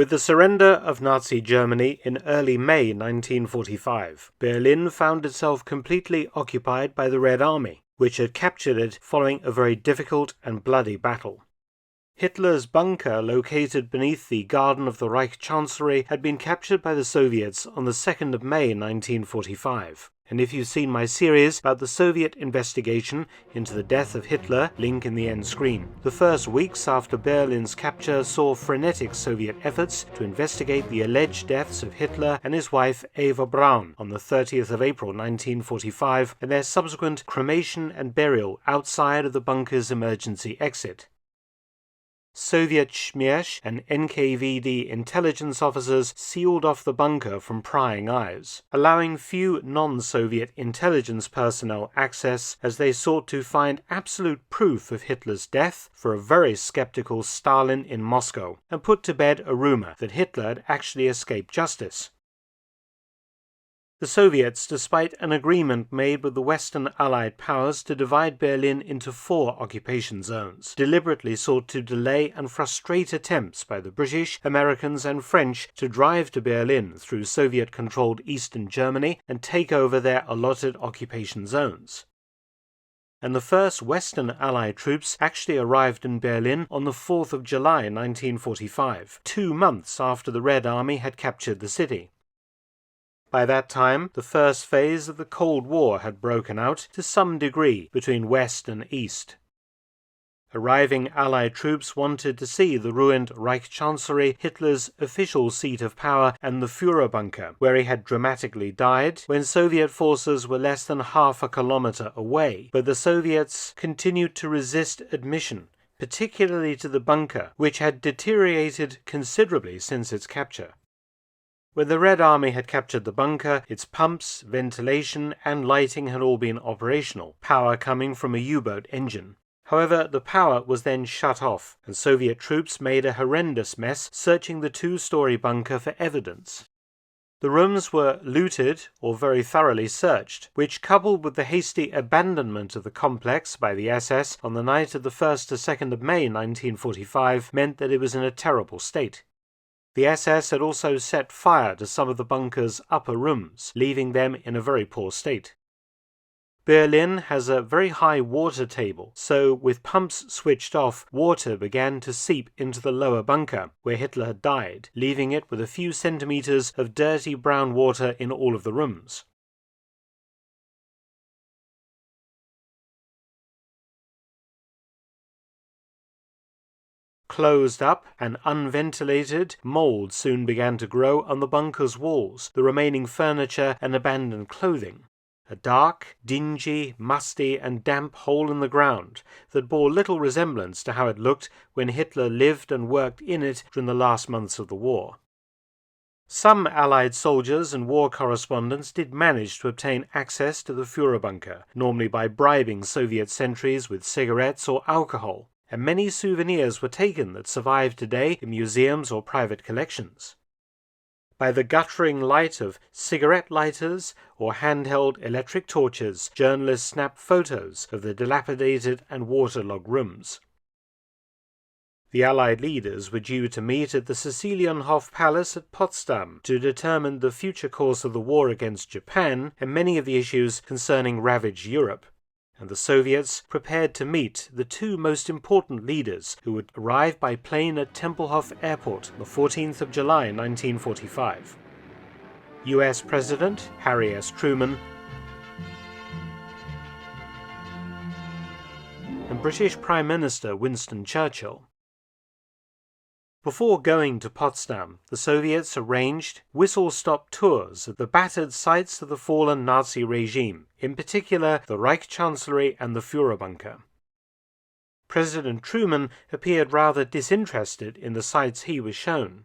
With the surrender of Nazi Germany in early May 1945, Berlin found itself completely occupied by the Red Army, which had captured it following a very difficult and bloody battle. Hitler's bunker, located beneath the garden of the Reich Chancellery, had been captured by the Soviets on the 2nd of May 1945. And if you've seen my series about the Soviet investigation into the death of Hitler, link in the end screen, the first weeks after Berlin's capture saw frenetic Soviet efforts to investigate the alleged deaths of Hitler and his wife Eva Braun on the 30th of April 1945 and their subsequent cremation and burial outside of the bunker's emergency exit. Soviet Schmierz and NKVD intelligence officers sealed off the bunker from prying eyes, allowing few non-Soviet intelligence personnel access as they sought to find absolute proof of Hitler's death for a very skeptical Stalin in Moscow, and put to bed a rumor that Hitler had actually escaped justice. The Soviets, despite an agreement made with the Western Allied powers to divide Berlin into 4 occupation zones, deliberately sought to delay and frustrate attempts by the British, Americans and French to drive to Berlin through Soviet-controlled Eastern Germany and take over their allotted occupation zones. And the first Western Allied troops actually arrived in Berlin on the 4th of July 1945, 2 months after the Red Army had captured the city. By that time, the first phase of the Cold War had broken out to some degree between West and East. Arriving Allied troops wanted to see the ruined Reich Chancellery, Hitler's official seat of power, and the Führer bunker, where he had dramatically died when Soviet forces were less than half a kilometer away, but the Soviets continued to resist admission, particularly to the bunker, which had deteriorated considerably since its capture. When the Red Army had captured the bunker, its pumps, ventilation, and lighting had all been operational, power coming from a U-boat engine. However, the power was then shut off, and Soviet troops made a horrendous mess searching the 2-story bunker for evidence. The rooms were looted or very thoroughly searched, which, coupled with the hasty abandonment of the complex by the SS on the night of the 1st to 2nd of May 1945, meant that it was in a terrible state. The SS had also set fire to some of the bunker's upper rooms, leaving them in a very poor state. Berlin has a very high water table, so with pumps switched off, water began to seep into the lower bunker, where Hitler had died, leaving it with a few centimeters of dirty brown water in all of the rooms. Closed up and unventilated, mold soon began to grow on the bunker's walls, the remaining furniture and abandoned clothing. A dark, dingy, musty and damp hole in the ground that bore little resemblance to how it looked when Hitler lived and worked in it during the last months of the war. Some Allied soldiers and war correspondents did manage to obtain access to the Führer bunker, normally by bribing Soviet sentries with cigarettes or alcohol, and many souvenirs were taken that survive today in museums or private collections. By the guttering light of cigarette lighters or handheld electric torches, journalists snapped photos of the dilapidated and waterlogged rooms. The Allied leaders were due to meet at the Sicilienhof Palace at Potsdam to determine the future course of the war against Japan and many of the issues concerning ravaged Europe, and the Soviets prepared to meet the 2 most important leaders who would arrive by plane at Tempelhof Airport on the 14th of July 1945. US President Harry S. Truman and British Prime Minister Winston Churchill. Before going to Potsdam, the Soviets arranged whistle-stop tours of the battered sites of the fallen Nazi regime, in particular the Reich Chancellery and the Führer bunker. President Truman appeared rather disinterested in the sights he was shown,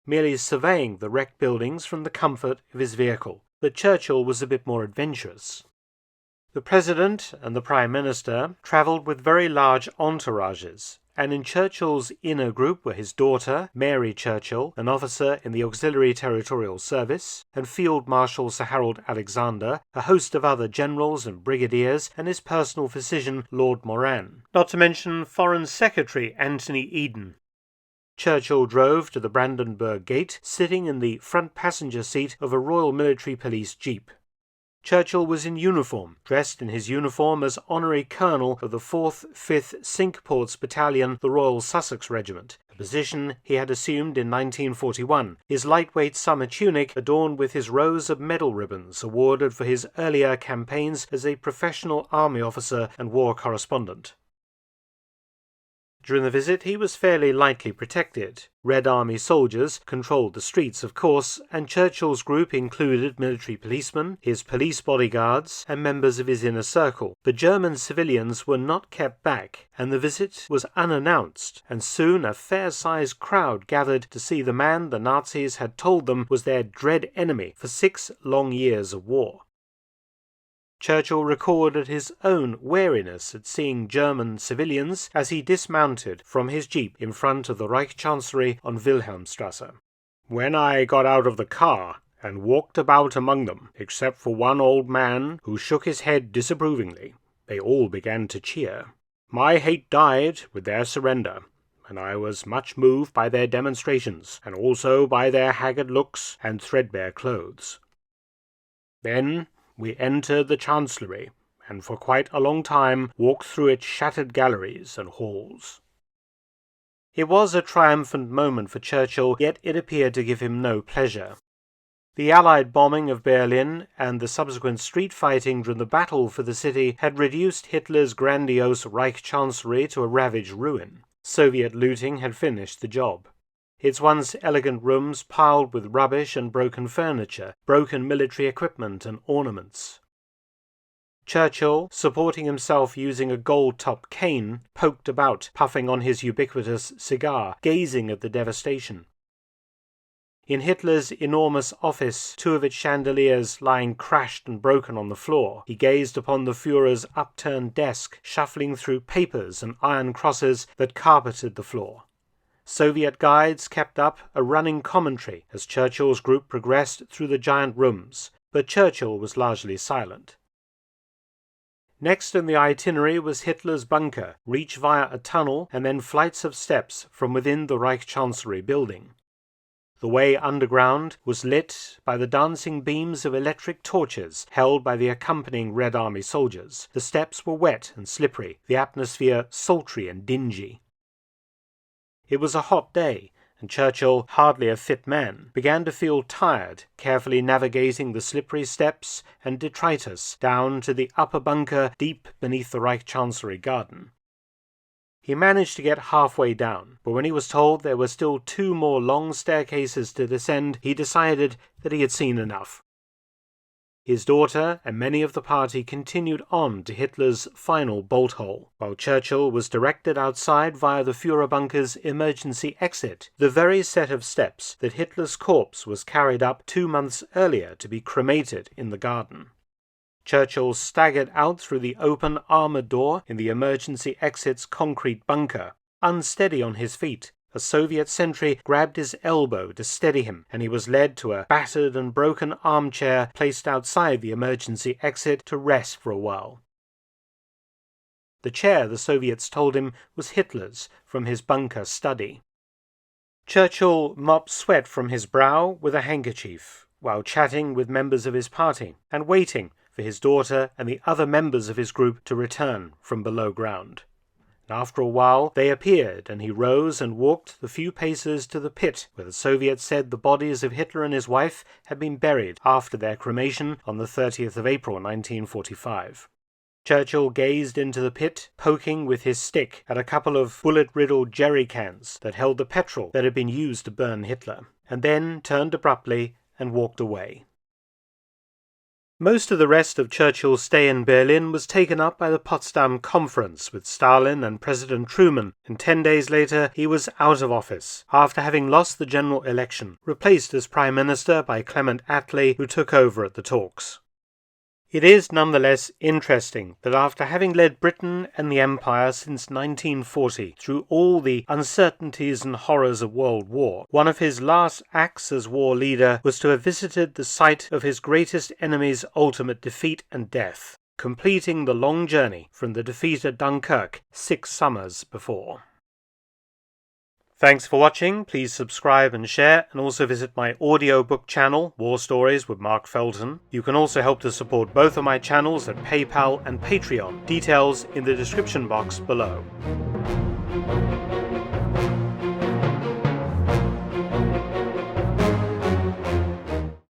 merely surveying the wrecked buildings from the comfort of his vehicle, but Churchill was a bit more adventurous. The President and the Prime Minister travelled with very large entourages, and in Churchill's inner group were his daughter, Mary Churchill, an officer in the Auxiliary Territorial Service, and Field Marshal Sir Harold Alexander, a host of other generals and brigadiers, and his personal physician, Lord Moran, not to mention Foreign Secretary Anthony Eden. Churchill drove to the Brandenburg Gate, sitting in the front passenger seat of a Royal Military Police jeep. Churchill was in uniform, dressed in his uniform as Honorary Colonel of the 4th, 5th Cinque Ports Battalion, the Royal Sussex Regiment, a position he had assumed in 1941, his lightweight summer tunic adorned with his rows of medal ribbons awarded for his earlier campaigns as a professional army officer and war correspondent. During the visit, he was fairly lightly protected. Red Army soldiers controlled the streets, of course, and Churchill's group included military policemen, his police bodyguards, and members of his inner circle. The German civilians were not kept back, and the visit was unannounced, and soon a fair-sized crowd gathered to see the man the Nazis had told them was their dread enemy for 6 long years of war. Churchill recorded his own wariness at seeing German civilians as he dismounted from his jeep in front of the Reich Chancellery on Wilhelmstrasse. "When I got out of the car and walked about among them, except for one old man who shook his head disapprovingly, they all began to cheer. My hate died with their surrender, and I was much moved by their demonstrations, and also by their haggard looks and threadbare clothes. Then we entered the Chancellery, and for quite a long time walked through its shattered galleries and halls." It was a triumphant moment for Churchill, yet it appeared to give him no pleasure. The Allied bombing of Berlin and the subsequent street fighting during the battle for the city had reduced Hitler's grandiose Reich Chancellery to a ravaged ruin. Soviet looting had finished the job. Its once elegant rooms piled with rubbish and broken furniture, broken military equipment and ornaments. Churchill, supporting himself using a gold-topped cane, poked about, puffing on his ubiquitous cigar, gazing at the devastation. In Hitler's enormous office, 2 of its chandeliers lying crashed and broken on the floor, he gazed upon the Führer's upturned desk, shuffling through papers and iron crosses that carpeted the floor. Soviet guides kept up a running commentary as Churchill's group progressed through the giant rooms, but Churchill was largely silent. Next in the itinerary was Hitler's bunker, reached via a tunnel and then flights of steps from within the Reich Chancellery building. The way underground was lit by the dancing beams of electric torches held by the accompanying Red Army soldiers. The steps were wet and slippery, the atmosphere sultry and dingy. It was a hot day, and Churchill, hardly a fit man, began to feel tired, carefully navigating the slippery steps and detritus down to the upper bunker deep beneath the Reich Chancellery garden. He managed to get halfway down, but when he was told there were still 2 more long staircases to descend, he decided that he had seen enough. His daughter and many of the party continued on to Hitler's final bolt hole, while Churchill was directed outside via the Führer bunker's emergency exit, the very set of steps that Hitler's corpse was carried up 2 months earlier to be cremated in the garden. Churchill staggered out through the open armoured door in the emergency exit's concrete bunker, unsteady on his feet. A Soviet sentry grabbed his elbow to steady him, and he was led to a battered and broken armchair placed outside the emergency exit to rest for a while. The chair, the Soviets told him, was Hitler's from his bunker study. Churchill mopped sweat from his brow with a handkerchief, while chatting with members of his party, and waiting for his daughter and the other members of his group to return from below ground. After a while they appeared, and he rose and walked the few paces to the pit where the Soviets said the bodies of Hitler and his wife had been buried after their cremation on the 30th of April 1945. Churchill gazed into the pit, poking with his stick at a couple of bullet-riddled jerry cans that held the petrol that had been used to burn Hitler, and then turned abruptly and walked away. Most of the rest of Churchill's stay in Berlin was taken up by the Potsdam Conference with Stalin and President Truman, and 10 days later he was out of office, after having lost the general election, replaced as Prime Minister by Clement Attlee, who took over at the talks. It is nonetheless interesting that after having led Britain and the Empire since 1940 through all the uncertainties and horrors of World War, one of his last acts as war leader was to have visited the site of his greatest enemy's ultimate defeat and death, completing the long journey from the defeat at Dunkirk 6 summers before. Thanks for watching. Please subscribe and share, and also visit my audiobook channel, War Stories with Mark Felton. You can also help to support both of my channels at PayPal and Patreon. Details in the description box below.